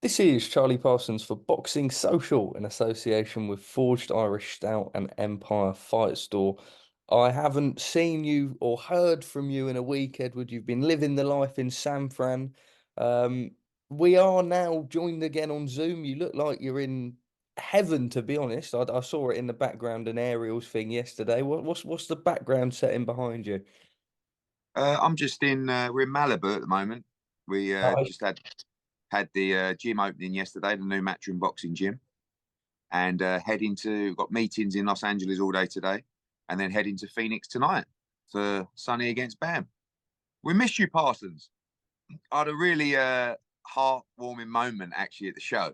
This is Charlie Parsons for Boxing Social in association with Forged Irish Stout and Empire Fight Store. I haven't seen you or heard from you in a week, Edward. You've been living the life in San Fran. Um, we are now joined again on Zoom. You look like you're in heaven, to be honest. I saw it in the background, an aerials thing yesterday. What's the background setting behind you? I'm just in. We're in Malibu at the moment. We Nice. just had the gym opening yesterday, the new Matchroom boxing gym, and heading to got meetings in Los Angeles all day today, and then heading to Phoenix tonight for Sonny against Bam. We missed you, Parsons. I had a really heartwarming moment actually at the show.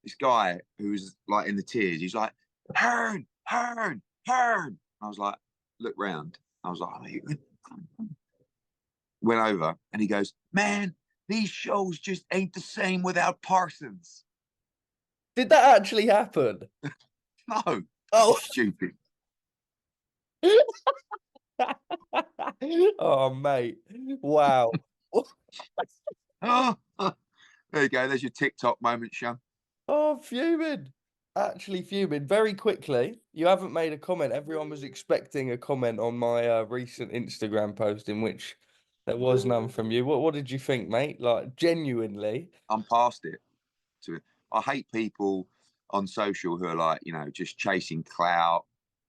This guy who was like in the tears, he's like, Hearn, Hearn, Hearn. I was like, look round. I was like, went over and he goes, man, these shows just ain't the same without Parsons. Did that actually happen? No. Oh, Stupid. oh, mate. Wow. Oh, there you go. There's your TikTok moment, Sean. Oh, I'm fuming. Actually fuming. Very quickly, you haven't made a comment. Everyone was expecting a comment on my recent Instagram post in which there was none from you. What did you think, mate? Like, genuinely. I'm past it. I hate people on social who are like, just chasing clout,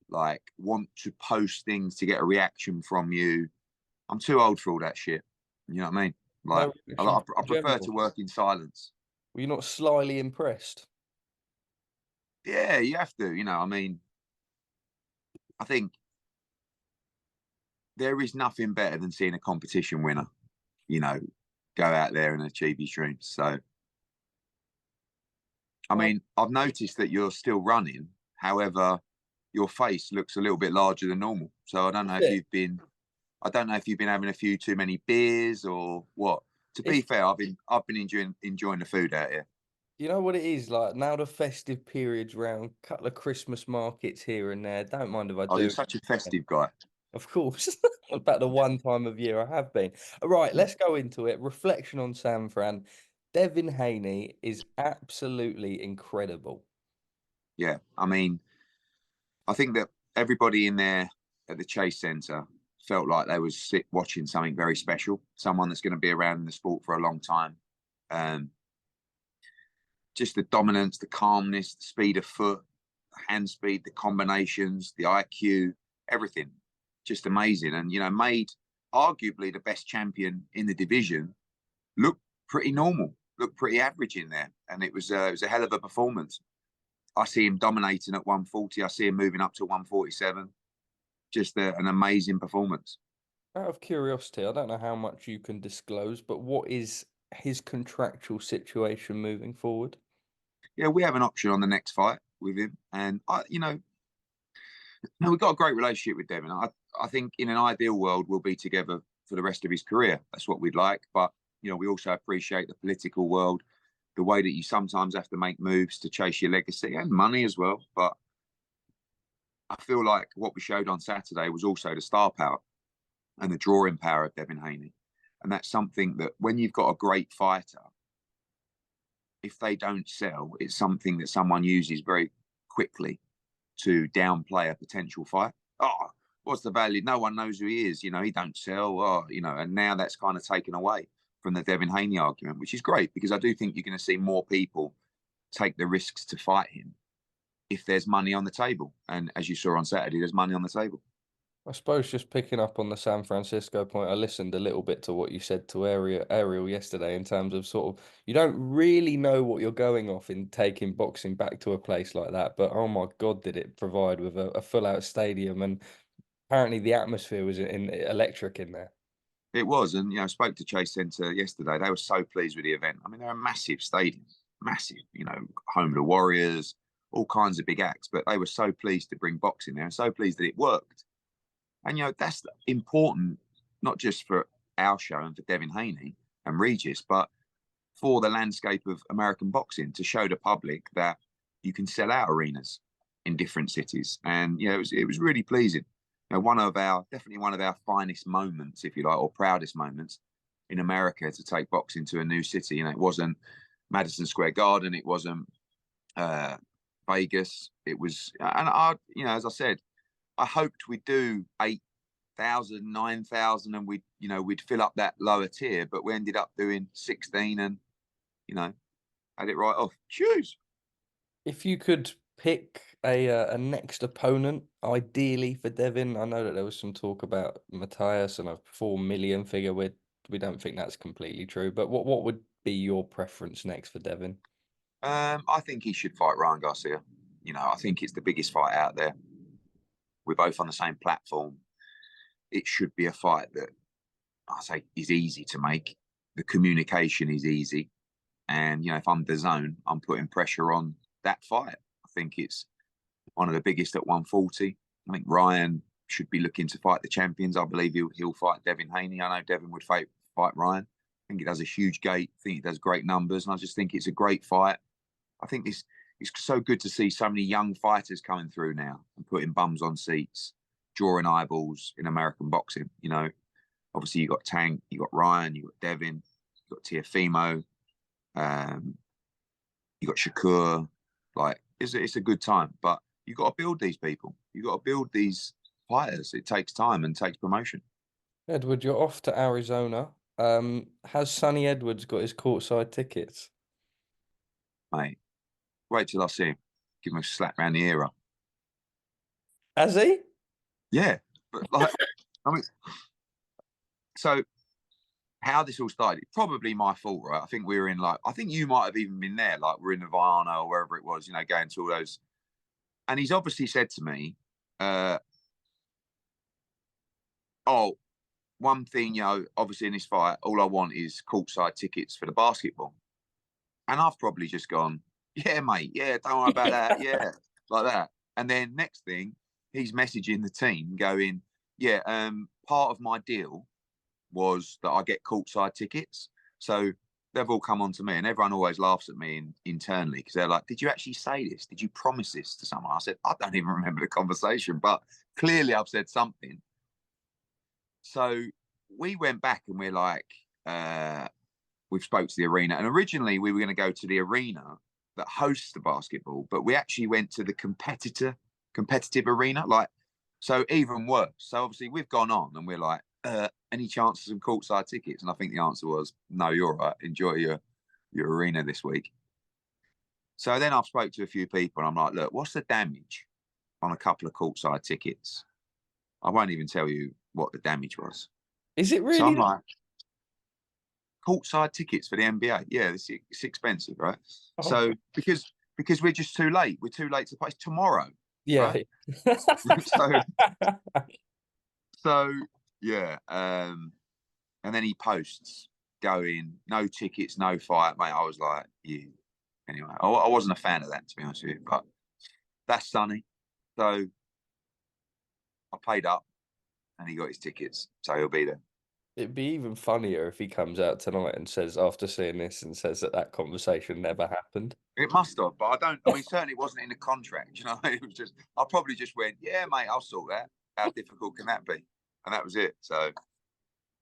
like want to post things to get a reaction from you. I'm too old for all that shit. You know what I mean? Like, No reaction I in prefer general. to work in silence. Were you not slyly impressed? Yeah, you have to. I mean, I think there is nothing better than seeing a competition winner, go out there and achieve his dreams. So, I mean, I've noticed that you're still running. However, your face looks a little bit larger than normal. So I don't know if you've been having a few too many beers or what. To be fair, I've been enjoying the food out here. You know what it is like now the festive period's round, couple of Christmas markets here and there. Don't mind if I Oh, you're do. such a festive guy. Of course. About the one time of year I have been. All right, let's go into it. Reflection on San Fran. Devin Haney is absolutely incredible. Yeah, I mean, I think that everybody in there at the Chase Centre felt like they was watching something very special, someone that's going to be around in the sport for a long time. Um, just the dominance, the calmness, the speed of foot, the hand speed, the combinations, the IQ, everything, just amazing. And made arguably the best champion in the division look pretty normal, look pretty average in there. And it was a hell of a performance. I see him dominating at 140. I see him moving up to 147. Just an amazing performance. Out of curiosity, I don't know how much you can disclose, but what is his contractual situation moving forward? Yeah, we have an option on the next fight with him, and we've got a great relationship with Devin. I think in an ideal world we'll be together for the rest of his career. That's what we'd like, but we also appreciate the political world, the way that you sometimes have to make moves to chase your legacy and money as well. But I feel like what we showed on Saturday was also the star power and the drawing power of Devin Haney, and that's something that when you've got a great fighter, if they don't sell, it's something that someone uses very quickly to downplay a potential fight. Oh, what's the value? No one knows who he is. He don't sell. Oh, and now that's kind of taken away from the Devin Haney argument, which is great because I do think you're going to see more people take the risks to fight him if there's money on the table. And as you saw on Saturday, there's money on the table. I suppose just picking up on the San Francisco point, I listened a little bit to what you said to Ariel yesterday in terms of sort of you don't really know what you're going off in taking boxing back to a place like that. But oh my God, did it provide with a full out stadium, and apparently the atmosphere was electric in there. It was. And, I spoke to Chase Centre yesterday. They were so pleased with the event. I mean, they're a massive stadium, massive, home of the Warriors, all kinds of big acts. But they were so pleased to bring boxing there and so pleased that it worked. And, that's important, not just for our show and for Devin Haney and Regis, but for the landscape of American boxing to show the public that you can sell out arenas in different cities. And, it was really pleasing. Definitely one of our finest moments, if you like, or proudest moments in America to take boxing to a new city. It wasn't Madison Square Garden. It wasn't Vegas. It was, and as I said, I hoped we'd do 8,000, 9,000, and we'd fill up that lower tier, but we ended up doing 16 and, had it right off. Choose. If you could pick a next opponent, ideally for Devin, I know that there was some talk about Matthias and a 4 million figure. We don't think that's completely true, but what would be your preference next for Devin? I think he should fight Ryan Garcia. I think it's the biggest fight out there. We're both on the same platform. It should be a fight that I say is easy to make. The communication is easy. And, if I'm DAZN, I'm putting pressure on that fight. I think it's one of the biggest at 140. I think Ryan should be looking to fight the champions. I believe he'll fight Devin Haney. I know Devin would fight Ryan. I think he does a huge gate. I think he does great numbers. And I just think it's a great fight. I think it's so good to see so many young fighters coming through now and putting bums on seats, drawing eyeballs in American boxing. Obviously you got Tank, you got Ryan, you got Devin, you got Teofimo, you got Shakur. Like it's a good time, but you got to build these people. You got to build these fighters. It takes time and takes promotion. Edward, you're off to Arizona. Has Sonny Edwards got his courtside tickets? Mate, wait till I see him. Give him a slap around the ear. Has he? Yeah, but so how this all started, probably my fault, right? I think we were in I think you might have even been there, we're in Nirvana or wherever it was, going to all those. And he's obviously said to me, one thing, obviously in this fight, all I want is courtside tickets for the basketball. And I've probably just gone, yeah, mate, yeah, don't worry about that, yeah, like that. And then next thing, he's messaging the team going, yeah, part of my deal was that I get courtside tickets. So they've all come on to me, and everyone always laughs at me internally because they're like, did you actually say this? Did you promise this to someone? I said, I don't even remember the conversation, but clearly I've said something. So we went back and we're like, we've spoke to the arena, and originally we were going to go to the arena that hosts the basketball, but we actually went to the competitive arena, so even worse. So obviously we've gone on and we're like, any chance of some courtside tickets? And I think the answer was, no, you're right. Enjoy your arena this week. So then I've spoke to a few people and I'm like, look, what's the damage on a couple of courtside tickets? I won't even tell you what the damage was. Is it really? So I'm like, courtside tickets for the NBA? Yeah, it's expensive, right? Oh. So because we're just too late. We're too late to play tomorrow. Yeah. Right? so yeah. And then he posts going, no tickets, no fight, mate. I was like, yeah. Anyway, I wasn't a fan of that, to be honest with you, but that's Sonny. So I paid up and he got his tickets, so he'll be there. It'd be even funnier if he comes out tonight and says, after seeing this, and says that conversation never happened. It must have, but I mean, certainly it wasn't in the contract, It was just, I probably just went, yeah, mate, I'll sort that. How difficult can that be? And that was it. So,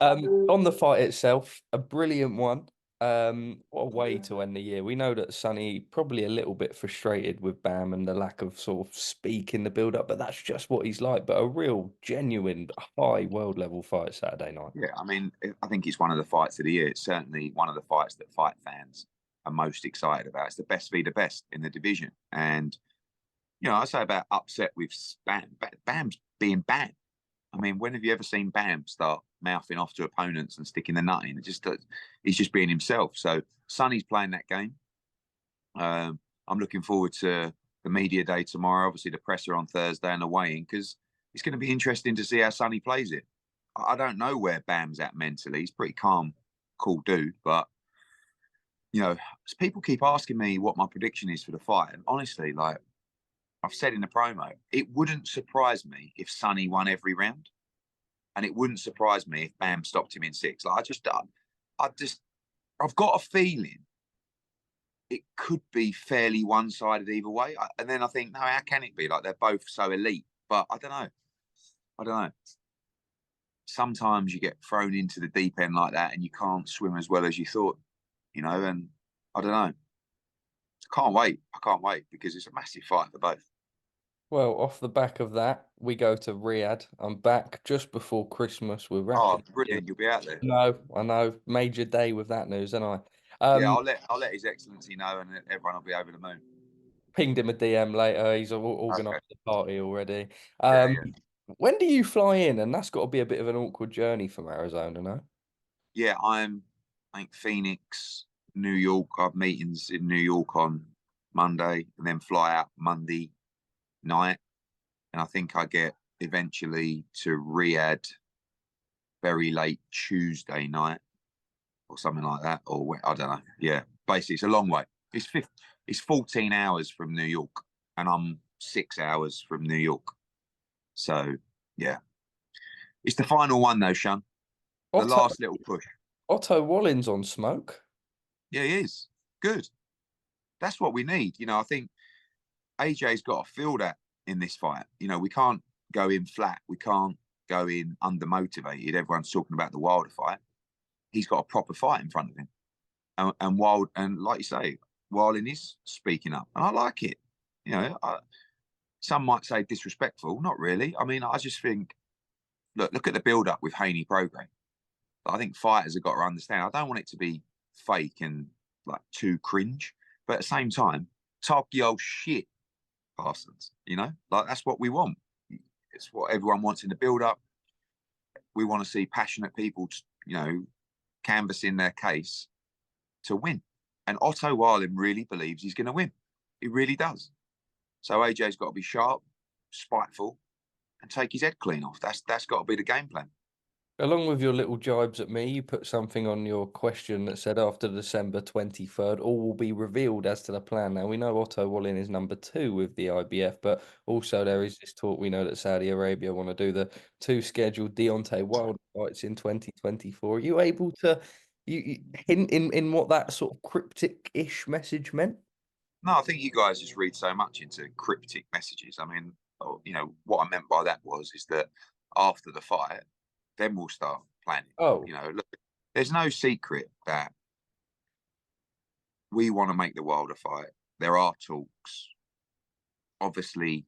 on the fight itself, a brilliant one. What a way to end the year. We know that Sonny probably a little bit frustrated with Bam and the lack of sort of speak in the build-up, but that's just what he's like. But a real, genuine, high world-level fight Saturday night. Yeah, I mean, I think it's one of the fights of the year. It's certainly one of the fights that fight fans are most excited about. It's the best v the best in the division. And, I say about upset with Bam. Bam's being Bam. I mean, when have you ever seen Bam start mouthing off to opponents and sticking the nut in? He's just being himself. So Sonny's playing that game. I'm looking forward to the media day tomorrow. Obviously, the presser on Thursday and the weigh-in, because it's going to be interesting to see how Sonny plays it. I don't know where Bam's at mentally. He's pretty calm, cool dude. But, people keep asking me what my prediction is for the fight. And honestly, I've said in the promo, it wouldn't surprise me if Sonny won every round. And it wouldn't surprise me if Bam stopped him in 6. I've got a feeling it could be fairly one-sided either way. And then I think, no, how can it be? They're both so elite. But I don't know. Sometimes you get thrown into the deep end like that and you can't swim as well as you thought, and I don't know. I can't wait. I can't wait because it's a massive fight for both. Well, off the back of that, we go to Riyadh. I'm back just before Christmas. We're Oh, wrapping. brilliant! You'll be out there. No, I know. Major day with that news, and I Yeah, um I'll let His Excellency know, and everyone will be over the moon. pinged him a DM later. He's Okay. organised the party already. Yeah, Um, yeah, when do you fly in? And that's got to be a bit of an awkward journey from Arizona, no? yeah. I think Phoenix, New York. I have meetings in New York on Monday, and then fly out Monday night. And I think I get eventually to Riyadh very late Tuesday night or something like that. Or I don't know. Yeah, basically it's a long way. It's 14 hours from New York, and I'm 6 hours from New York. So yeah, it's the final one though, Sean. The Otto last little push. Otto Wallin's on smoke. Yeah, he is good. That's what we need. I think AJ's got to feel that in this fight. We can't go in flat. We can't go in undermotivated. Everyone's talking about the Wilder fight. He's got a proper fight in front of him. And Wild, and like you say, Wallin is speaking up. And I like it. Some might say disrespectful. Not really. I mean, I just think, look at the build-up with Haney Prograis. I think fighters have got to understand. I don't want it to be fake and like too cringe. But at the same time, talk your old shit, Parsons. Like that's what we want. It's what everyone wants in the build-up. We want to see passionate people, canvassing their case to win. And Otto Wallin really believes he's going to win. He really does. So AJ's got to be sharp, spiteful, and take his head clean off. That's got to be the game plan. Along with your little jibes at me, you put something on your question that said after December 23rd, all will be revealed as to the plan. Now, we know Otto Wallin is number 2 with the IBF, but also there is this talk. We know that Saudi Arabia want to do the 2 scheduled Deontay Wilder fights in 2024. Are you able to you hint in what that sort of cryptic-ish message meant? No, I think you guys just read so much into cryptic messages. I mean, what I meant by that is that after the fight, then we'll start planning. Oh, Look, there's no secret that we want to make the Wilder fight. There are talks. Obviously,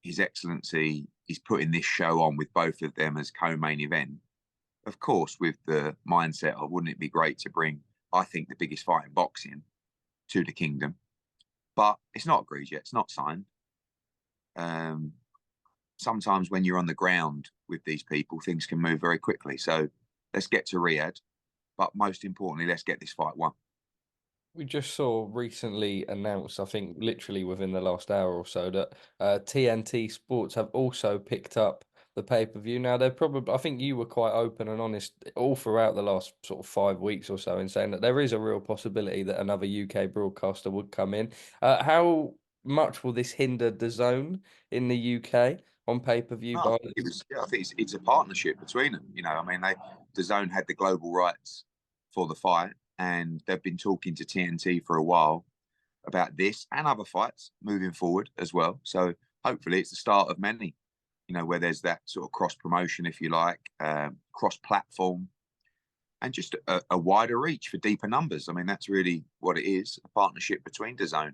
His Excellency is putting this show on with both of them as co-main event. Of course, with the mindset of wouldn't it be great to bring, I think, the biggest fight in boxing to the kingdom. But it's not agreed yet. It's not signed. Sometimes when you're on the ground with these people, things can move very quickly. So let's get to Riyadh. But most importantly, let's get this fight won. we just saw recently announced, I think literally within the last hour or so, that TNT Sports have also picked up the pay-per-view. Now, they're probably, I think you were quite open and honest all throughout the last sort of 5 weeks or so in saying that there is a real possibility that another UK broadcaster would come in. How much will this hinder DAZN in the UK on pay-per-view No, by I think it's a partnership between them. I mean, DAZN had the global rights for the fight, and they've been talking to TNT for a while about this and other fights moving forward as well. So hopefully, it's the start of many. Where there's that sort of cross promotion, if you like, cross platform, and just a wider reach for deeper numbers. I mean, that's really what it is, a partnership between DAZN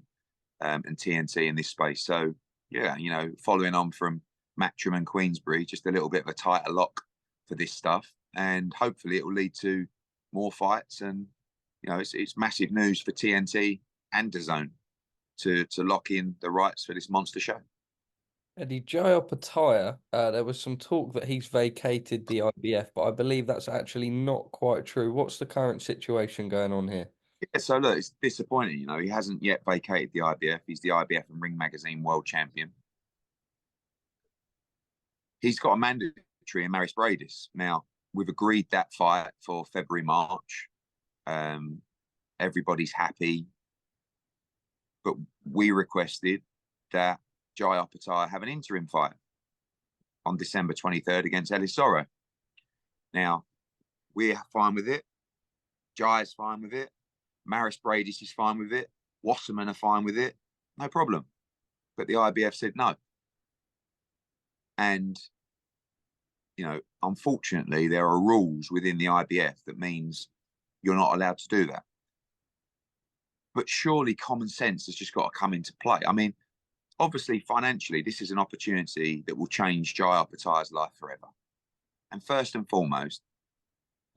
and TNT in this space. So, yeah, following on from Matchroom and Queensbury, just a little bit of a tighter lock for this stuff. And hopefully it will lead to more fights. And, it's massive news for TNT and DAZN to lock in the rights for this monster show. Eddie Opetaia, there was some talk that he's vacated the IBF, but I believe that's actually not quite true. What's the current situation going on here? Yeah, so look, it's disappointing. He hasn't yet vacated the IBF. He's the IBF and Ring Magazine world champion. He's got a mandatory in Maris Bradis. Now, we've agreed that fight for February, March. Everybody's happy. But we requested that Jai Opetaia have an interim fight on December 23rd against Elisoro. Now, we're fine with it. Jai's fine with it. Maris Bradis is fine with it. Wasserman are fine with it. No problem. But the IBF said no. And, unfortunately, there are rules within the IBF that means you're not allowed to do that. but surely common sense has just got to come into play. I mean, obviously, financially, this is an opportunity that will change Jai Opetaia's life forever. And first and foremost,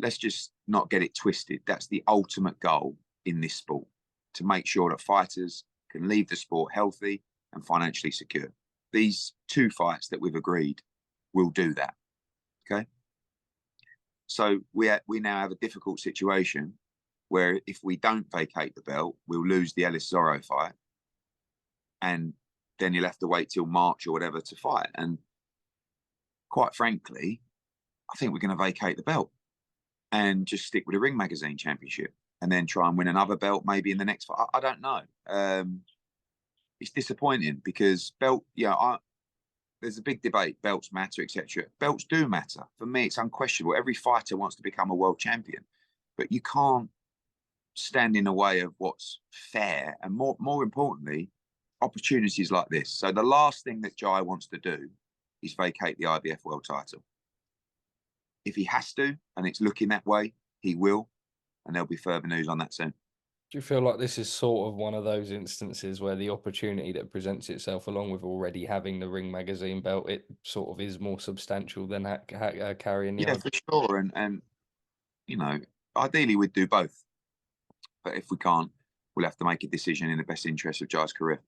let's just not get it twisted. That's the ultimate goal in this sport, to make sure that fighters can leave the sport healthy and financially secure. These 2 fights that we've agreed will do that. Okay. So we now have a difficult situation where if we don't vacate the belt, we'll lose the Ellis Zorro fight. And then you'll have to wait till March or whatever to fight. And quite frankly, I think we're going to vacate the belt and just stick with the Ring Magazine Championship and then try and win another belt maybe in the next fight. I don't know. It's disappointing because there's a big debate, belts matter, etc. Belts do matter. For me, it's unquestionable. Every fighter wants to become a world champion, but you can't stand in the way of what's fair and more importantly, opportunities like this. So the last thing that Jai wants to do is vacate the IBF world title. If he has to, and it's looking that way, he will, and there'll be further news on that soon. Do you feel like this is sort of one of those instances where the opportunity that presents itself, along with already having the Ring Magazine belt, it sort of is more substantial than carrying the Yeah, for sure. And you know, ideally we'd do both, but if we can't, we'll have to make a decision in the best interest of Jai's career.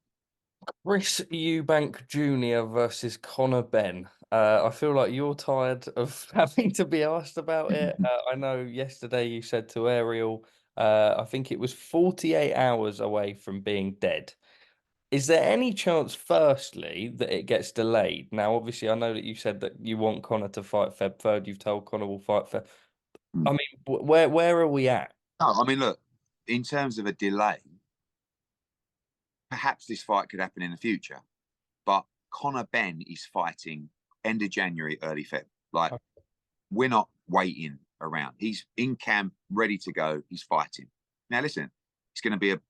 Chris Eubank Jr. versus Conor Benn. I feel like you're tired of having to be asked about it. I know yesterday you said to Ariel, I think it was 48 hours away from being dead. Is there any chance, firstly, that it gets delayed? Now, obviously, I know that you said that you want Conor to fight Feb 3rd. You've told Conor will fight Feb. I mean, where are we at? No, I mean, look, in terms of a delay, perhaps this fight could happen in the future, but Conor Benn is fighting end of January, early Feb. Like, we're not waiting around. He's in camp, ready to go. He's fighting. Now, listen, it's going to be a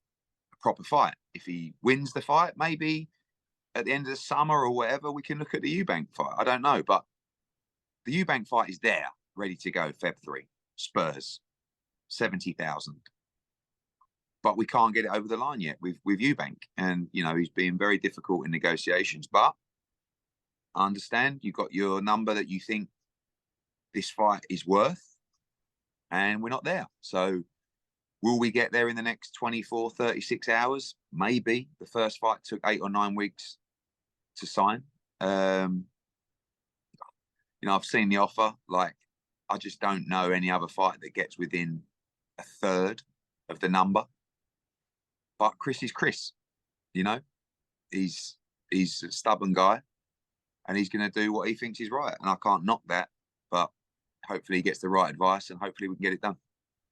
proper fight. If he wins the fight, maybe at the end of the summer or whatever, we can look at the Eubank fight. I don't know, but the Eubank fight is there, ready to go, Feb 3. Spurs, 70,000. But we can't get it over the line yet with Eubank. And, you know, he's being very difficult in negotiations. But I understand you've got your number that you think this fight is worth, and we're not there. So will we get there in the next 24, 36 hours? Maybe. The first fight took 8 or 9 weeks to sign. You know, I've seen the offer. Like, I just don't know any other fight that gets within a third of the number. But Chris is Chris, you know. He's a stubborn guy, and he's going to do what he thinks is right. And I can't knock that, but hopefully he gets the right advice, and hopefully we can get it done.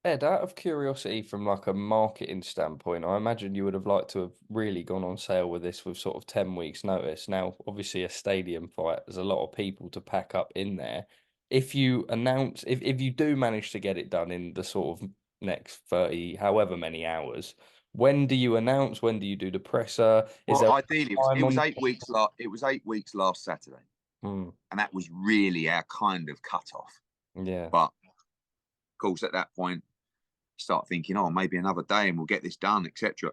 Ed, out of curiosity, from like a marketing standpoint, I imagine you would have liked to have really gone on sale with this with sort of 10 weeks notice. Now, obviously a stadium fight, there's a lot of people to pack up in there. If you announce, if you do manage to get it done in the sort of next 30, however many hours, when do you announce? When do you do the presser? Is Well, there ideally, it was 8 weeks. It was 8 weeks last Saturday, and that was really our kind of cutoff. Yeah. But of course, at that point, you start thinking, oh, maybe another day, and we'll get this done, etc.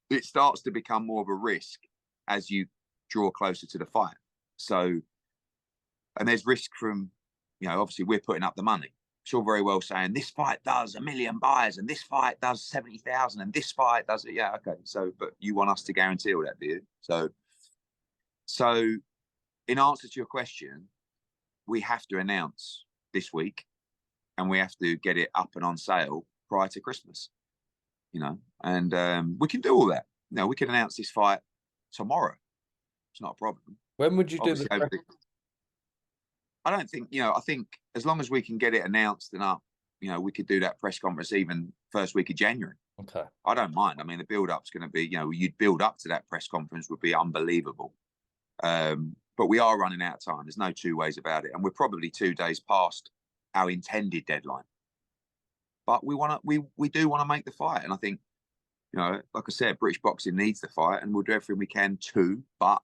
It starts to become more of a risk as you draw closer to the fight. So, and there's risk from, you know, obviously we're putting up the money. It's all very well saying this fight does 1 million buyers and this fight does 70,000 and this fight does it. Yeah, okay. So, but you want us to guarantee all that, do you? So in answer to your question, we have to announce this week, and we have to get it up and on sale prior to Christmas, you know, and we can do all that. You know, we can announce this fight tomorrow. It's not a problem. When would you do the I don't think, you know, I think as long as we can get it announced and up, you know, we could do that press conference even first week of January. Okay. I don't mind. I mean, the build-up's going to be, you know, you'd build up to that press conference would be unbelievable. But we are running out of time. There's no two ways about it. And we're probably 2 days past our intended deadline. But we do want to make the fight. And I think, you know, like I said, British boxing needs the fight, and we'll do everything we can too. But,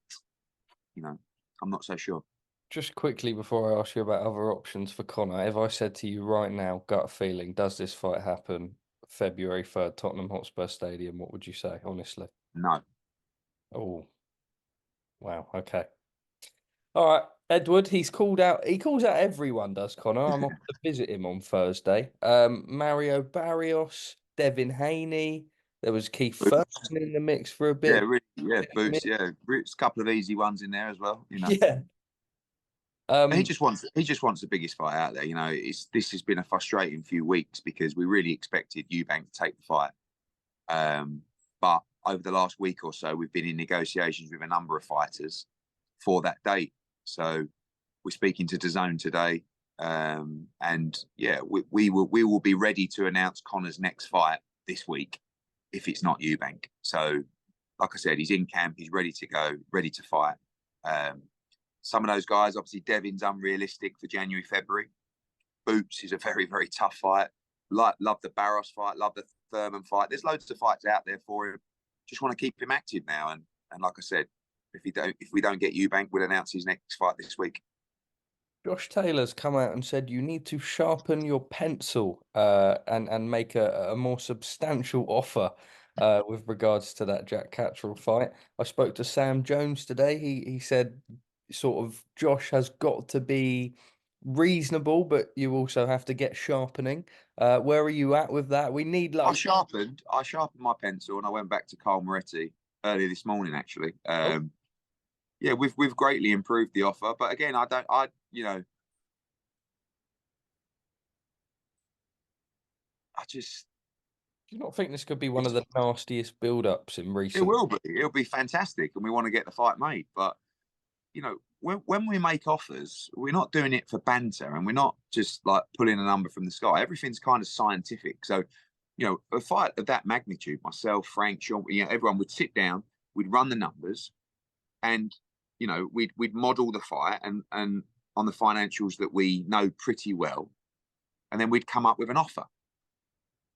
you know, I'm not so sure. Just quickly before I ask you about other options for Conor, if I said to you right now, gut feeling, does this fight happen? February 3rd, Tottenham Hotspur Stadium, what would you say, honestly? No. Oh, wow. Okay. All right. Edward, he calls out everyone, does Connor? I'm off to visit him on Thursday. Mario Barrios, Devin Haney. There was Keith Thurman in the mix for a Yeah, bit. really, yeah, Boots, yeah. There's a couple of easy ones in there as well, you know. Yeah. He just wants the biggest fight out there. You know, this has been a frustrating few weeks because we really expected Eubank to take the fight. But over the last week or so, we've been in negotiations with a number of fighters for that date. So we're speaking to DAZN today. And yeah, we will be ready to announce Conor's next fight this week if it's not Eubank. So like I said, he's in camp, he's ready to go, ready to fight. Some of those guys, obviously, Devin's unrealistic for January, February. Boots is a very, very tough fight. Love the Barros fight, love the Thurman fight. There's loads of fights out there for him. Just want to keep him active now. And like I said, if we don't get Eubank, we'll announce his next fight this week. Josh Taylor's come out and said you need to sharpen your pencil and make a more substantial offer with regards to that Jack Catterall fight. I spoke to Sam Jones today. He said sort of Josh has got to be reasonable, but you also have to get sharpening. Where are you at with that? We need I like sharpened my pencil and I went back to Carl Moretti earlier this morning, actually. Yeah, we've greatly improved the offer, but again, do you not think this could be one of the nastiest build-ups in recent? It will be. It'll be fantastic, and we want to get the fight made. But you know, when we make offers, we're not doing it for banter, and we're not just like pulling a number from the sky. Everything's kind of scientific. So, you know, a fight of that magnitude, myself, Frank, Sean, you know, everyone would sit down, we'd run the numbers, and you know, we'd model the fight and on the financials that we know pretty well, and then we'd come up with an offer.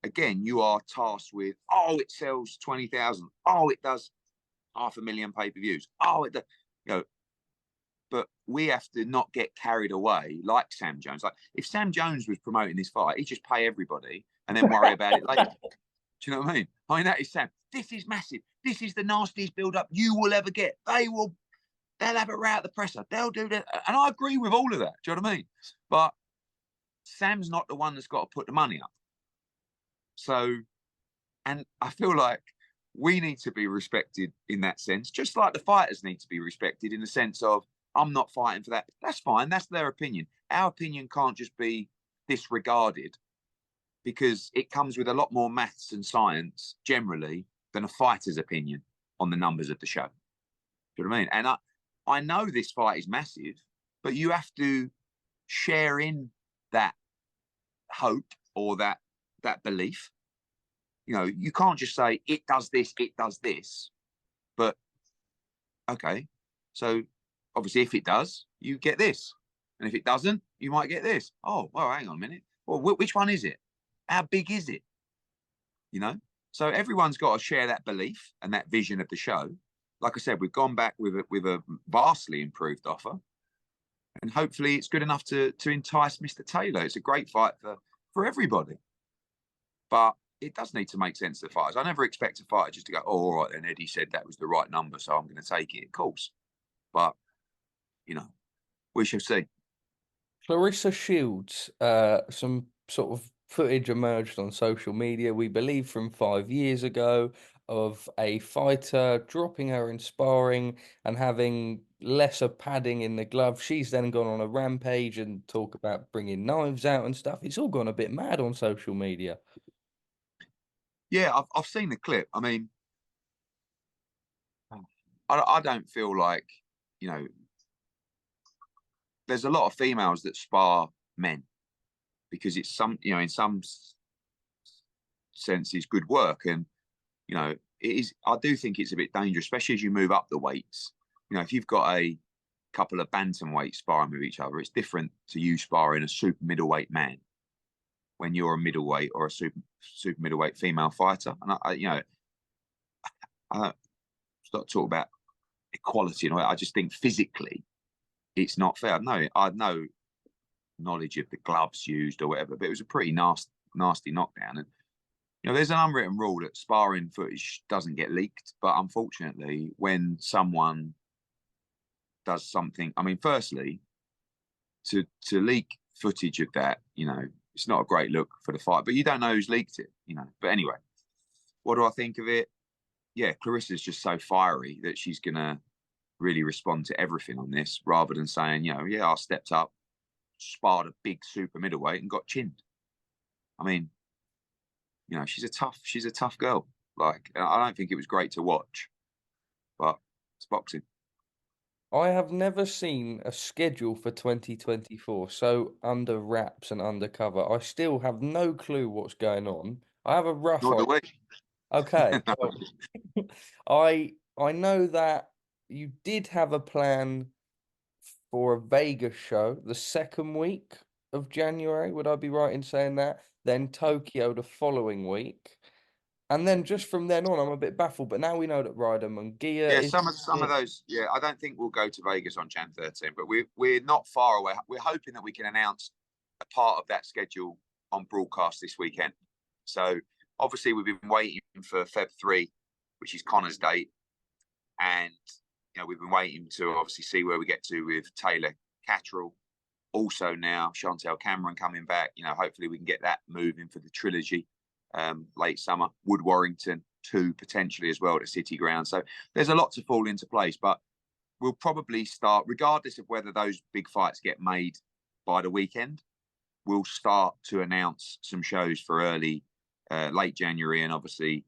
Again, you are tasked with, oh, it sells 20,000. Oh, it does 500,000 pay-per-views. Oh, it does, you know, but we have to not get carried away like Sam Jones. Like if Sam Jones was promoting this fight, he'd just pay everybody and then worry about it later. Do you know what I mean? I mean, that is Sam. This is massive. This is the nastiest build-up you will ever get. They'll have it right at the presser. They'll do that. And I agree with all of that. Do you know what I mean? But Sam's not the one that's got to put the money up. So, and I feel like we need to be respected in that sense, just like the fighters need to be respected in the sense of, I'm not fighting for that. That's fine. That's their opinion. Our opinion can't just be disregarded because it comes with a lot more maths and science generally than a fighter's opinion on the numbers of the show. Do you know what I mean? And I know this fight is massive, but you have to share in that hope or that belief. You know, you can't just say it does this, but okay. So obviously if it does, you get this. And if it doesn't, you might get this. Oh, well, hang on a minute. Well, which one is it? How big is it? You know? So everyone's got to share that belief and that vision of the show. Like I said, we've gone back with a vastly improved offer. And hopefully it's good enough to entice Mr. Taylor. It's a great fight for everybody. But it does need to make sense to the fighters. I never expect a fighter just to go, oh, all right, then Eddie said that was the right number, so I'm going to take it, of course. But, you know, we shall see. Claressa Shields, some sort of footage emerged on social media, we believe from 5 years ago, of a fighter dropping her in sparring and having lesser padding in the glove. She's then gone on a rampage and talk about bringing knives out and stuff. It's all gone a bit mad on social media. Yeah, I've seen the clip. I mean, I don't feel like, you know, there's a lot of females that spar men because it's you know, in some sense, it's good work. And, you know, it is, I do think it's a bit dangerous, especially as you move up the weights. You know, if you've got a couple of bantamweights sparring with each other, it's different to you sparring a super middleweight man when you're a middleweight or a super middleweight female fighter. And you know, I don't start to talk about equality and all that. I just think physically it's not fair. I had no knowledge of the gloves used or whatever, but it was a pretty nasty knockdown. And there's an unwritten rule that sparring footage doesn't get leaked, but unfortunately, when someone does something, I mean, firstly, to leak footage of that, it's not a great look for the fight, but you don't know who's leaked it, But anyway, what do I think of it? Yeah, Clarissa's just so fiery that she's going to really respond to everything on this rather than saying, yeah, I stepped up, sparred a big super middleweight and got chinned. I mean, she's a tough girl. Like, I don't think it was great to watch, but it's boxing. I have never seen a schedule for 2024 so under wraps and undercover. I still have no clue what's going on. I have a rough Nor do idea. we. Okay, well, I know that you did have a plan for a Vegas show the second week of January. Would I be right in saying that? Then Tokyo the following week. And then just from then on, I'm a bit baffled. But now we know that Ryder Munguia Yeah, is some of those. Yeah, I don't think we'll go to Vegas on Jan 13, but we're not far away. We're hoping that we can announce a part of that schedule on broadcast this weekend. So obviously we've been waiting for Feb 3, which is Conor's date, and we've been waiting to obviously see where we get to with Taylor Catterall. Also now Chantelle Cameron coming back. Hopefully we can get that moving for the trilogy late summer. Wood Warrington 2 potentially as well at the City Ground. So there's a lot to fall into place, but we'll probably start, regardless of whether those big fights get made by the weekend, we'll start to announce some shows for early, late January and obviously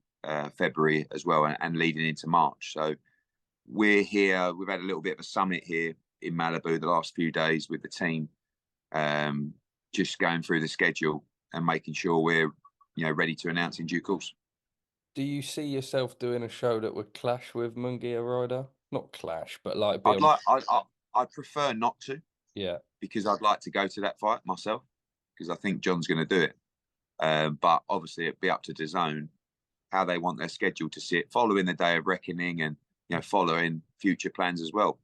February as well, and leading into March. So we're here. We've had a little bit of a summit here in Malibu the last few days with the team, just going through the schedule and making sure we're ready to announce in due course. Do you see yourself doing a show that would clash with Munguia Ryder? Not clash, but like be on. I'd prefer not to, Yeah. because I'd like to go to that fight myself, because I think John's going to do it. But obviously it'd be up to DAZN how they want their schedule to sit following the day of reckoning and following future plans as well.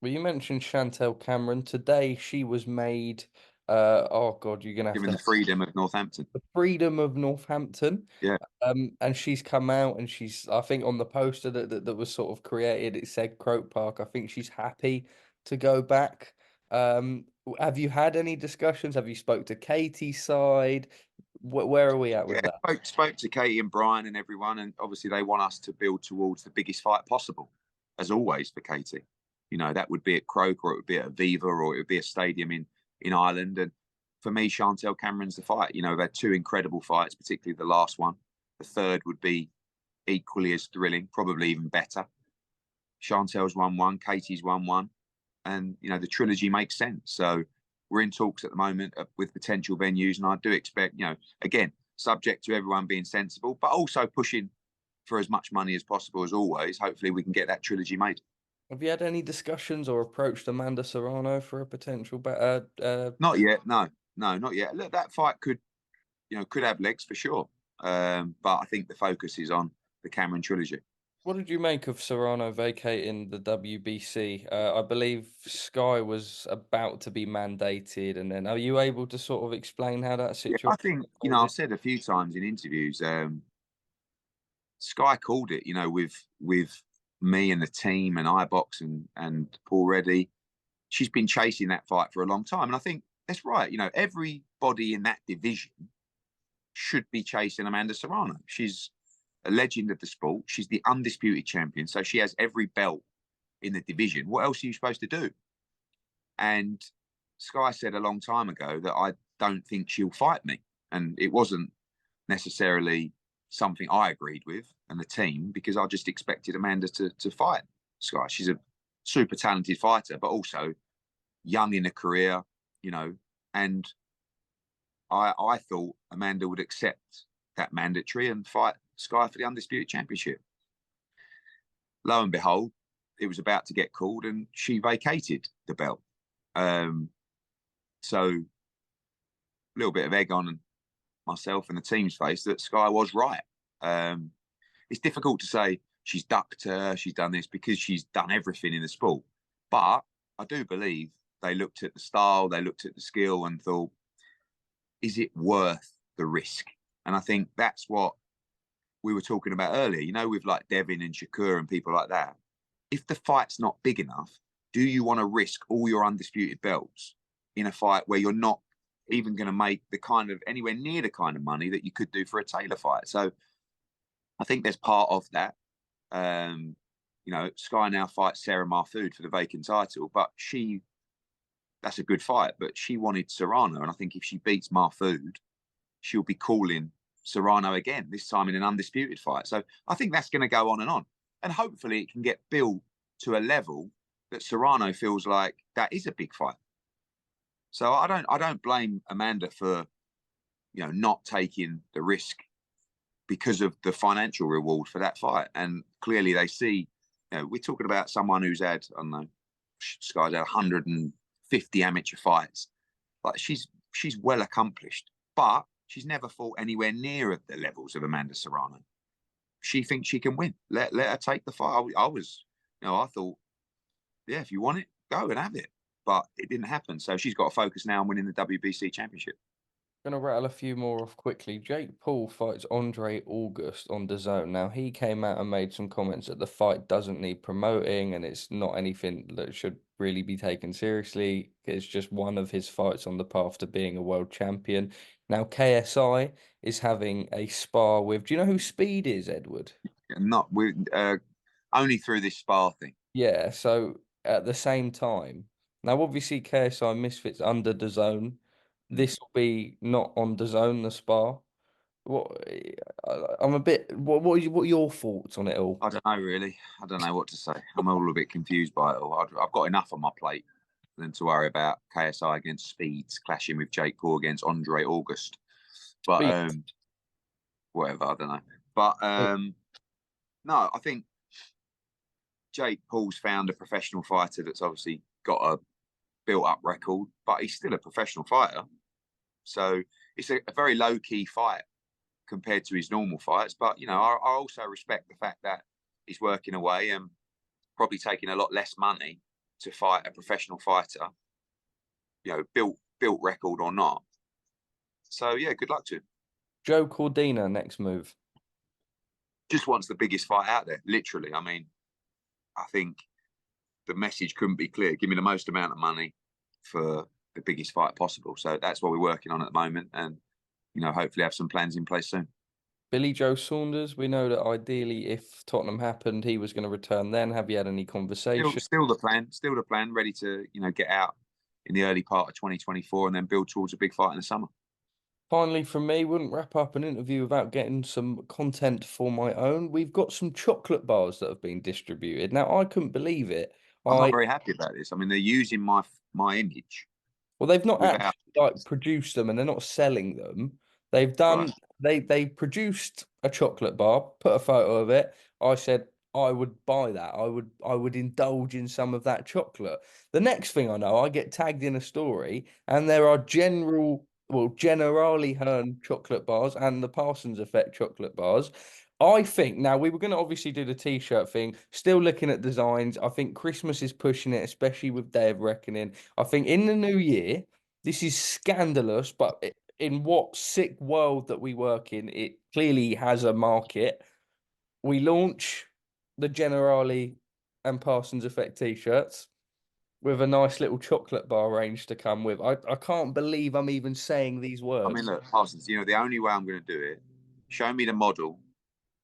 Well, you mentioned Chantelle Cameron. Today she was made oh God, you're gonna have Given to the freedom of Northampton. the freedom of Northampton. Yeah. And she's come out and I think on the poster that was sort of created, it said Croke Park. I think she's happy to go back. Have you had any discussions? Have you spoke to Katie's side? Where are we at with that? Spoke to Katie and Brian and everyone, and obviously they want us to build towards the biggest fight possible, as always for Katie. That would be at Croke, or it would be at Aviva, or it would be a stadium in Ireland. And for me, Chantelle Cameron's the fight. We've had 2 incredible fights, particularly the last one. The third would be equally as thrilling, probably even better. Chantelle's won 1, Katie's won 1, and the trilogy makes sense. So we're in talks at the moment with potential venues, and I do expect, again, subject to everyone being sensible, but also pushing for as much money as possible as always. Hopefully we can get that trilogy made. Have you had any discussions or approached Amanda Serrano for a potential Not yet, no, not yet. Look, that fight could have legs for sure, but I think the focus is on the Cameron trilogy. What did you make of Serrano vacating the WBC? I believe Skye was about to be mandated, and then are you able to sort of explain how that situation? Yeah, I think I've said a few times in interviews, Skye called it. With me and the team and iBox and Paul Reddy, she's been chasing that fight for a long time, and I think that's right. Everybody in that division should be chasing Amanda Serrano. She's a legend of the sport. She's the undisputed champion. So she has every belt in the division. What else are you supposed to do? And Skye said a long time ago that I don't think she'll fight me. And it wasn't necessarily something I agreed with and the team, because I just expected Amanda to fight Skye. She's a super talented fighter, but also young in a career, and I thought Amanda would accept that mandatory and fight Skye for the undisputed championship. Lo and behold, it was about to get called and she vacated the belt. So a little bit of egg on myself and the team's face that Skye was right. It's difficult to say she's ducked her, she's done this, because she's done everything in the sport. But I do believe they looked at the style, they looked at the skill and thought, is it worth the risk? And I think that's what we were talking about earlier, you know, with like Devin and Shakur and people like that. If the fight's not big enough, do you want to risk all your undisputed belts in a fight where you're not even going to make the kind of anywhere near the kind of money that you could do for a Taylor fight? So I think there's part of that. You know, Skye now fights Sarah Mahfood for the vacant title, but that's a good fight, but she wanted Serrano. And I think if she beats Mahfood, she'll be calling Serrano again, this time in an undisputed fight. So I think that's going to go on. And hopefully it can get built to a level that Serrano feels like that is a big fight. So I don't blame Amanda for, you know, not taking the risk because of the financial reward for that fight. And clearly they see, you know, we're talking about someone who's had, I don't know, Skye's had 150 amateur fights. Like she's well accomplished, but she's never fought anywhere near at the levels of Amanda Serrano. She thinks she can win. Let her take the fight. I thought, yeah, if you want it, go and have it. But it didn't happen. So she's got to focus now on winning the WBC championship. Going to rattle a few more off quickly. Jake Paul fights Andre August on DAZN. Now, he came out and made some comments that the fight doesn't need promoting and it's not anything that should really be taken seriously. It's just one of his fights on the path to being a world champion. Now, KSI is having a spar with... Do you know who Speed is, Edward? Not with only through this spar thing. Yeah, so at the same time... Now, obviously, KSI Misfits under DAZN. This will be not on DAZN, the spar. I'm a bit. What are your thoughts on it all? I don't know really. I don't know what to say. I'm all a bit confused by it all. I've got enough on my plate than to worry about KSI against Speeds clashing with Jake Paul against Andre August. But whatever, I don't know. But no, I think Jake Paul's found a professional fighter that's obviously got a built-up record, but he's still a professional fighter. So it's a very low-key fight compared to his normal fights. But, you know, I also respect the fact that he's working away and probably taking a lot less money to fight a professional fighter, you know, built record or not. So, yeah, good luck to him. Joe Cordina, next move. Just wants the biggest fight out there, literally. I mean, I think the message couldn't be clear. Give me the most amount of money for the biggest fight possible. So that's what we're working on at the moment. And, you know, hopefully have some plans in place soon. Billy Joe Saunders, we know that ideally if Tottenham happened, he was going to return then. Have you had any conversation? Still the plan, ready to, you know, get out in the early part of 2024 and then build towards a big fight in the summer. Finally, from me, wouldn't wrap up an interview without getting some content for my own. We've got some chocolate bars that have been distributed. Now, I couldn't believe it. I'm not very happy about this. I mean, they're using my image. Well, they've not actually like produced them and they're not selling them. They've done they produced a chocolate bar, put a photo of it. I said I would buy that. I would indulge in some of that chocolate. The next thing I know, I get tagged in a story and there are generally Hearn chocolate bars and the Parsons effect chocolate bars. I think now we were going to obviously do the t-shirt thing, still looking at designs. I think Christmas is pushing it, especially with Day of Reckoning. I think in the new year, this is scandalous, but in what sick world that we work in, it clearly has a market. We launch the Generali and Parsons effect t-shirts with a nice little chocolate bar range to come with. I can't believe I'm even saying these words. I mean, look, Parsons, you know, the only way I'm going to do it, show me the model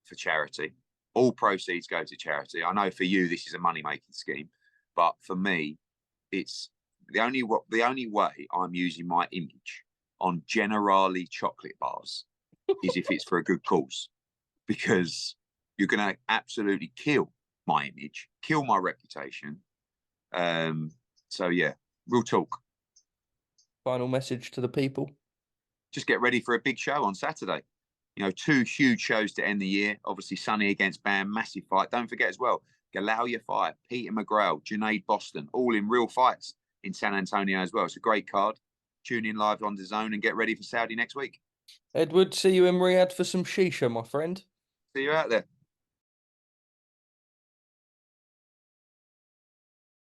for charity. All proceeds go to charity. I know for you, this is a money-making scheme, but for me, it's the only way I'm using my image on Generali chocolate bars is if it's for a good cause, because you're going to absolutely kill my image, kill my reputation. So yeah, real talk. Final message to the people. Just get ready for a big show on Saturday. You know, 2 huge shows to end the year. Obviously, Sonny against Bam, massive fight. Don't forget as well, Galauya fight, Peter McGrail, Junaid Boston, all in real fights in San Antonio as well. It's a great card. Tune in live on DAZN and get ready for Saudi next week. Edward, see you in Riyadh for some shisha, my friend. See you out there.